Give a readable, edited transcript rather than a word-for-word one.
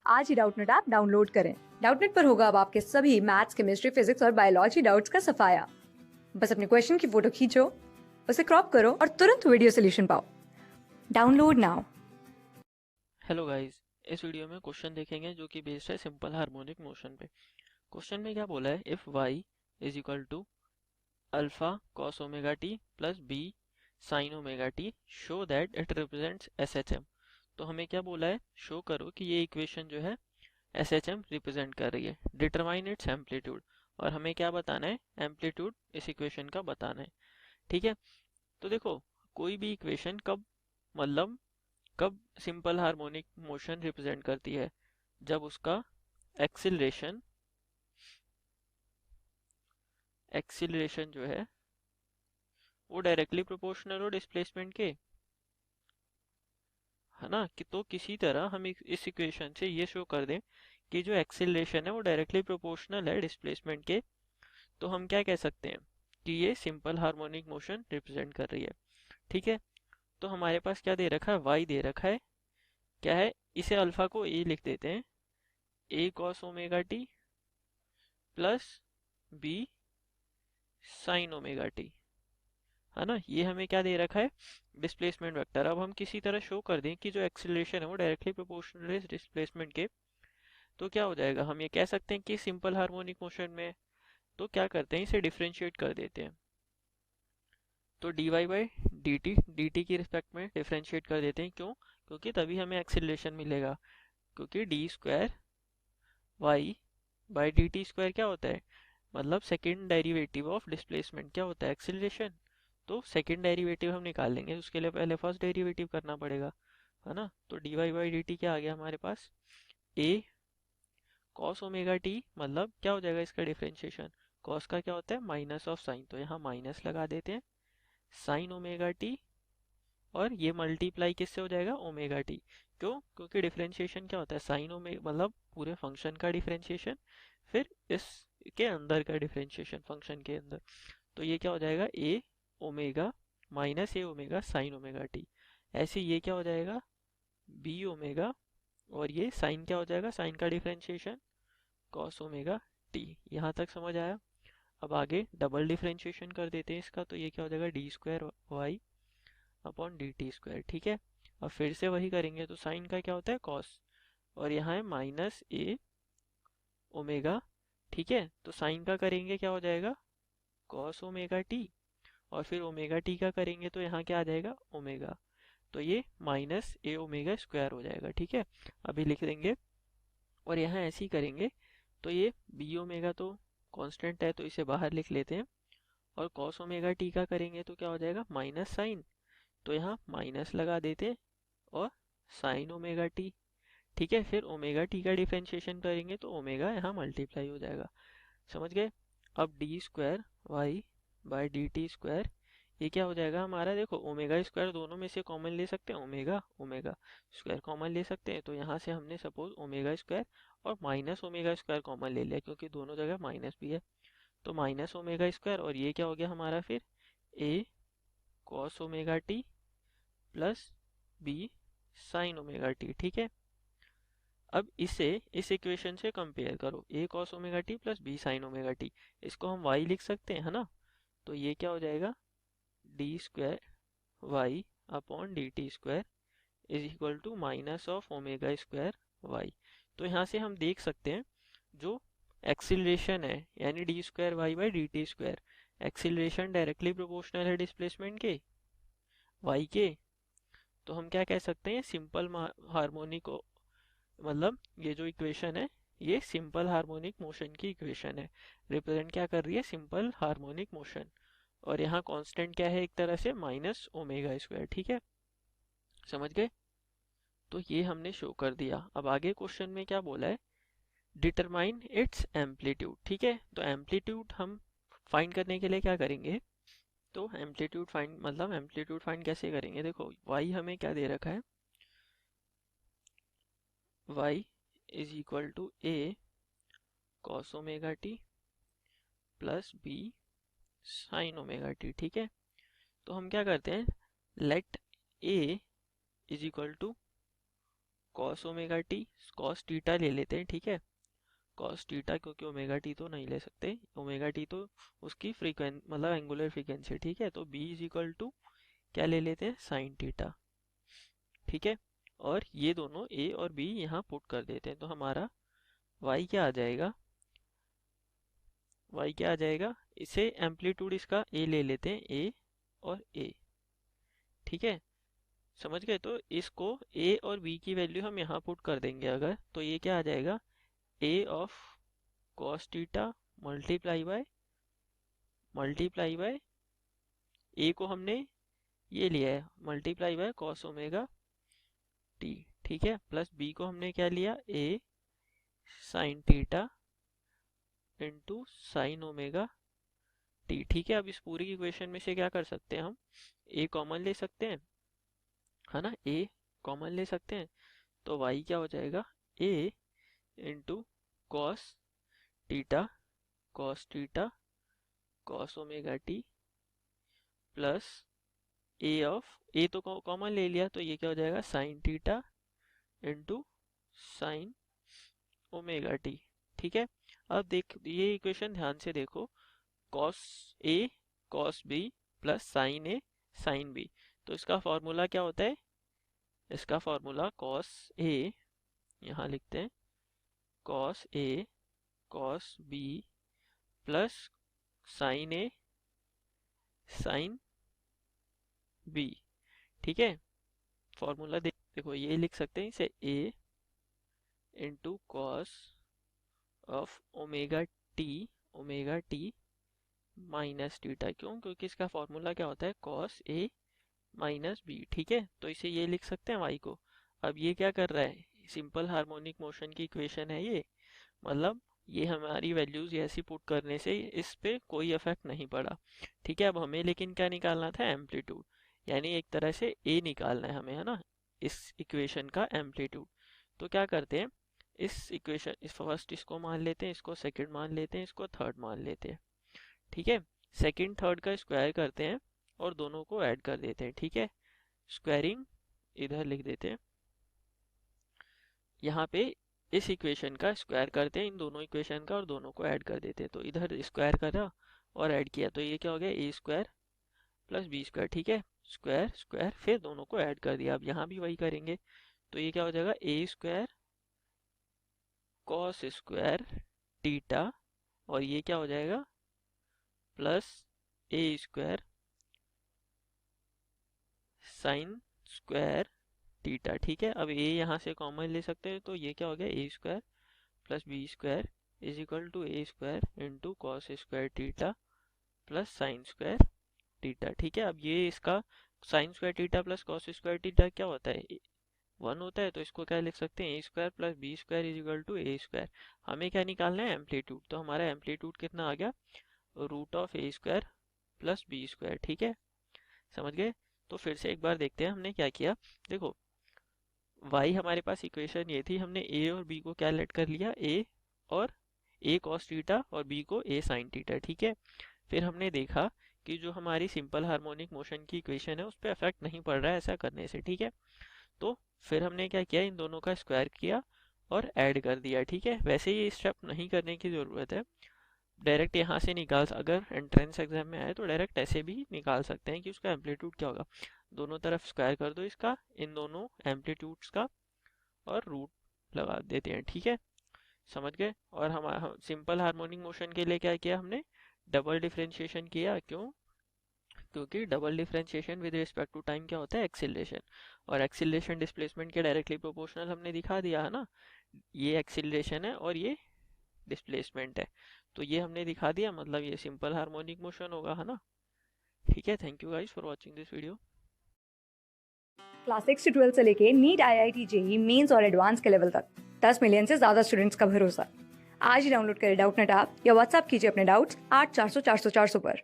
आज ही Doubtnut app download करें। Doubtnut पर होगा अब आपके सभी मैथ्स, केमिस्ट्री, फिजिक्स और बायोलॉजी डाउट्स का सफाया। बस अपने क्वेश्चन की फोटो खींचो, उसे क्रॉप करो और तुरंत वीडियो सोल्यूशन पाओ। Download now. हेलो गाइस, इस वीडियो में क्वेश्चन देखेंगे जो कि बेस्ड है सिंपल हार्मोनिक मोशन पे। क्वेश्चन में क्या बोला है, if y is equal to alpha cos omega T plus B sine omega T show that it represents S H M. तो हमें क्या बोला है, शो करो कि ये इक्वेशन जो है एस एच एम रिप्रेजेंट कर रही है। डिटरमाइन इट्स एम्पलीट्यूड, और हमें क्या बताना है, एम्पलीट्यूड इस इक्वेशन का बताना है। ठीक है, तो देखो कोई भी इक्वेशन कब सिंपल हार्मोनिक मोशन रिप्रेजेंट करती है, जब उसका एक्सिलरेशन एक्सिलरेशन जो है वो डायरेक्टली प्रोपोर्शनल हो डिस्प्लेसमेंट के, है ना। कि तो किसी तरह हम इस इक्वेशन से ये शो कर दें कि जो एक्सिलरेशन है वो डायरेक्टली प्रोपोर्शनल है डिस्प्लेसमेंट के, तो हम क्या कह सकते हैं कि ये सिंपल हार्मोनिक मोशन रिप्रेजेंट कर रही है। ठीक है, तो हमारे पास क्या दे रखा है, y दे रखा है। क्या है, इसे अल्फा को a लिख देते हैं, a cos omega T plus b sine omega T, है ना। ये हमें क्या दे रखा है, डिस्प्लेसमेंट वेक्टर। अब हम किसी तरह शो कर दें कि जो एक्सिलरेशन है वो डायरेक्टली प्रोपोर्शनल है डिस्प्लेसमेंट के, तो क्या हो जाएगा, हम ये कह सकते हैं कि सिंपल हार्मोनिक मोशन में। तो क्या करते हैं, इसे डिफरेंशिएट कर देते हैं। तो dy बाई डी टी की रिस्पेक्ट में डिफरेंशिएट कर देते हैं। क्यों, क्योंकि तभी हमें एक्सिलरेशन मिलेगा। क्योंकि D square Y by D T square क्या होता है, मतलब सेकेंड डेरिवेटिव ऑफ डिस्प्लेसमेंट क्या होता है, एक्सिलरेशन। तो सेकेंड डेरिवेटिव हम निकाल लेंगे, उसके लिए पहले फर्स्ट डेरिवेटिव करना पड़ेगा, है ना। तो D Y by D T क्या आ गया हमारे पास, ए कॉस ओमेगा टी, मतलब क्या हो जाएगा इसका डिफरेंशिएशन, कॉस का क्या होता है माइनस ऑफ साइन, तो यहाँ माइनस लगा देते हैं, साइन ओमेगा टी, और ये मल्टीप्लाई किससे हो जाएगा, ओमेगा टी। क्यों, क्योंकि डिफरेंशिएशन क्या होता है, साइन ओमेगा मतलब पूरे फंक्शन का डिफरेंशिएशन, फिर इसके अंदर का डिफरेंशिएशन फंक्शन के अंदर। तो ये क्या हो जाएगा, ए ओमेगा माइनस ए ओमेगा साइन ओमेगा टी। ऐसे ये क्या हो जाएगा, बी ओमेगा, और ये साइन क्या हो जाएगा, साइन का डिफरेंशिएशन कॉस ओमेगा टी। यहाँ तक समझ आया। अब आगे डबल डिफरेंशिएशन कर देते हैं इसका, तो ये क्या हो जाएगा, D square Y upon D T square. ठीक है, अब फिर से वही करेंगे, तो साइन का क्या होता है कॉस, और यहाँ है माइनस ए ओमेगा। ठीक है, तो साइन का करेंगे क्या हो जाएगा, कॉस ओमेगा टी, और फिर ओमेगा टी का करेंगे तो यहाँ क्या आ जाएगा, ओमेगा। तो ये माइनस ए ओमेगा स्क्वायर हो जाएगा। ठीक है, अभी लिख देंगे, और यहाँ ऐसे ही करेंगे। तो ये बी ओमेगा तो कांस्टेंट है, तो इसे बाहर लिख लेते हैं, और कॉस ओमेगा टी का करेंगे तो क्या हो जाएगा, माइनस साइन, तो यहाँ माइनस लगा देते हैं, और साइन ओमेगा टी। ठीक है, फिर ओमेगा टी का डिफरेंशिएशन करेंगे तो ओमेगा यहाँ मल्टीप्लाई हो जाएगा। समझ गए। अब D square Y by D T square, ये क्या हो जाएगा हमारा, देखो ओमेगा स्क्वायर दोनों में से कॉमन ले सकते हैं, ओमेगा ओमेगा स्क्वायर कॉमन ले सकते हैं, तो यहाँ से हमने सपोज ओमेगा स्क्वायर और माइनस ओमेगा स्क्वायर कॉमन ले लिया, क्योंकि दोनों जगह माइनस भी है। तो माइनस ओमेगा स्क्वायर, और ये क्या हो गया हमारा फिर, a cos omega T plus B sine omega T. ठीक है, अब इसे इस इक्वेशन से कंपेयर करो, ए cos omega T plus B sine omega टी, इसको हम y लिख सकते हैं, है ना। तो ये क्या हो जाएगा, D square Y upon D T square is equal to minus of omega square Y. तो यहाँ से हम देख सकते हैं जो एक्सिलरेशन है, यानी D square Y by D T square, acceleration directly proportional है डिस्प्लेसमेंट के, वाई के। तो हम क्या कह सकते हैं, सिंपल हार्मोनिक, मतलब ये जो इक्वेशन है ये सिंपल हार्मोनिक मोशन की इक्वेशन है, रिप्रेजेंट क्या कर रही है, सिंपल हार्मोनिक मोशन। और यहाँ कांस्टेंट क्या है, एक तरह से माइनस ओमेगा स्क्वायर। ठीक है, समझ गए। तो ये हमने शो कर दिया। अब आगे क्वेश्चन में क्या बोला है, डिटरमाइन इट्स एम्पलीट्यूड। ठीक है, तो एम्पलीट्यूड हम फाइंड करने के लिए क्या करेंगे, तो एम्पलीट्यूड फाइंड मतलब एम्पलीट्यूड फाइंड कैसे करेंगे, देखो y हमें क्या दे रखा है, y is equal to a cos omega T plus B sine omega T. ठीक है, तो हम क्या करते हैं, let a is equal to cos omega T, cos theta ले लेते हैं, ठीक है, कॉस थीटा, क्योंकि ओमेगा टी तो नहीं ले सकते, ओमेगा टी तो उसकी फ्रीक्वेंसी मतलब एंगुलर फ्रीक्वेंसी, ठीक है, तो बी इज इक्वल टू क्या ले लेते हैं, साइन थीटा, ठीक है, और ये दोनों ए और बी यहाँ पुट कर देते हैं, तो हमारा y क्या आ जाएगा, y क्या आ जाएगा, इसे एम्पलीट्यूड इसका a ले लेते हैं, a और a, ठीक है, समझ गए, तो इसको a और b की वैल्यू हम यहाँ पुट कर देंगे अगर, तो ये क्या आ जाएगा, a of cos theta multiply by a को हमने ये लिया है multiply by cos omega t, ठीक है, प्लस b को हमने क्या लिया, a sine theta into sine omega T, ठीक है। अब इस पूरी इक्वेशन में से क्या कर सकते हैं हम, a कॉमन ले सकते हैं, है ना, a कॉमन ले सकते हैं, तो y क्या हो जाएगा, a into cos theta cos omega T plus a तो कॉमन ले लिया, तो ये क्या हो जाएगा, sine theta into sine omega T, ठीक है। अब देख ये इक्वेशन ध्यान से देखो, cos a cos b plus sine a sine B, तो इसका फॉर्मूला क्या होता है, इसका फॉर्मूला कॉस ए, यहाँ लिखते हैं cos a cos b plus sine a sine b, ठीक है, फॉर्मूला देखो ये लिख सकते हैं इसे a into cos of omega t minus theta, क्यों, क्योंकि इसका फॉर्मूला क्या होता है, कॉस ए माइनस बी, ठीक है, तो इसे ये लिख सकते हैं y को। अब ये क्या कर रहा है, सिंपल हार्मोनिक मोशन की इक्वेशन है ये, मतलब ये हमारी वैल्यूज ऐसी पुट करने से इस पे कोई इफेक्ट नहीं पड़ा, ठीक है। अब हमें लेकिन क्या निकालना था, एम्पलीट्यूड, यानी एक तरह से a निकालना है हमें, है ना, इस इक्वेशन का एम्पलीट्यूड। तो क्या करते हैं, इस इक्वेशन इस फर्स्ट इसको मान लेते हैं, इसको सेकंड मान लेते हैं, इसको थर्ड मान लेते हैं, ठीक है, सेकंड थर्ड का स्क्वायर करते हैं और दोनों को ऐड कर देते हैं, ठीक है, स्क्वायरिंग इधर लिख देते हैं, यहाँ पे इस इक्वेशन का स्क्वायर करते हैं, इन दोनों इक्वेशन का, और दोनों को ऐड कर देते हैं, तो इधर स्क्वायर करा और ऐड किया, तो ये क्या हो गया, a square plus B square, ठीक है, स्क्वायर स्क्वायर फिर दोनों को ऐड कर दिया। अब यहाँ भी वही करेंगे, तो ये क्या हो जाएगा, ए स्क्वायर कॉस स्क्वायर थीटा, और ये क्या हो जाएगा, प्लस ए स्क्वायर साइन स्क्वायर थीटा, ठीक है। अब ए यहाँ से कॉमन ले सकते हैं, तो ये क्या हो गया, a square plus B square is equal to a square into cos square theta plus sine square theta, ठीक है। अब ये इसका sine square theta plus cos square theta क्या होता है, 1 होता है, तो इसको क्या लिख सकते हैं, a square plus B square is equal to a square. हमें क्या निकालना है, एम्पलीट्यूड, तो हमारा एम्पलीट्यूड कितना आ गया, root of A square plus B square, ठीक है, समझ गए। तो फिर से एक बार देखते हैं हमने क्या किया, देखो y हमारे पास इक्वेशन ये थी, हमने a और b को क्या लेट कर लिया, a cos थीटा और b को a sin थीटा, ठीक है। फिर हमने देखा कि जो हमारी सिंपल हार्मोनिक मोशन की इक्वेशन है उस पर इफेक्ट नहीं पड़ रहा है ऐसा करने से, ठीक है। तो फिर हमने क्या किया, इन दोनों का स्क्वायर किया और ऐड कर दिया, ठीक है। वैसे ये स्टेप नहीं करने की ज़रूरत है, डायरेक्ट यहाँ से निकाल, अगर एंट्रेंस एग्जाम में आए तो डायरेक्ट ऐसे भी निकाल सकते हैं कि उसका एम्पलीट्यूड क्या होगा, दोनों तरफ स्क्वायर कर दो इसका, इन दोनों एम्पलीट्यूड्स का, और रूट लगा देते हैं, ठीक है, समझ गए। और हम सिंपल हार्मोनिक मोशन के लिए क्या किया हमने, डबल डिफरेंशिएशन किया, क्यों, क्योंकि double differentiation with respect to time क्या होता है, एक्सीलरेशन, और एक्सीलरेशन डिस्प्लेसमेंट के डायरेक्टली प्रोपोर्शनल हमने दिखा दिया है ना, ये एक्सीलरेशन है और ये डिस्प्लेसमेंट है, तो ये हमने दिखा दिया, मतलब ये सिंपल हार्मोनिक मोशन होगा, है ना, ठीक है। Thank you guys for watching this video. Class 6 से 12 से लेके नीट, IIT, JEE मेंस और एडवांस के लेवल तक 10 मिलियन से ज्यादा स्टूडेंट्स का भरोसा। आज ही डाउनलोड करें डाउटनेट ऐप या व्हाट्सएप कीजिए अपने डाउट्स 8400 400 400 पर।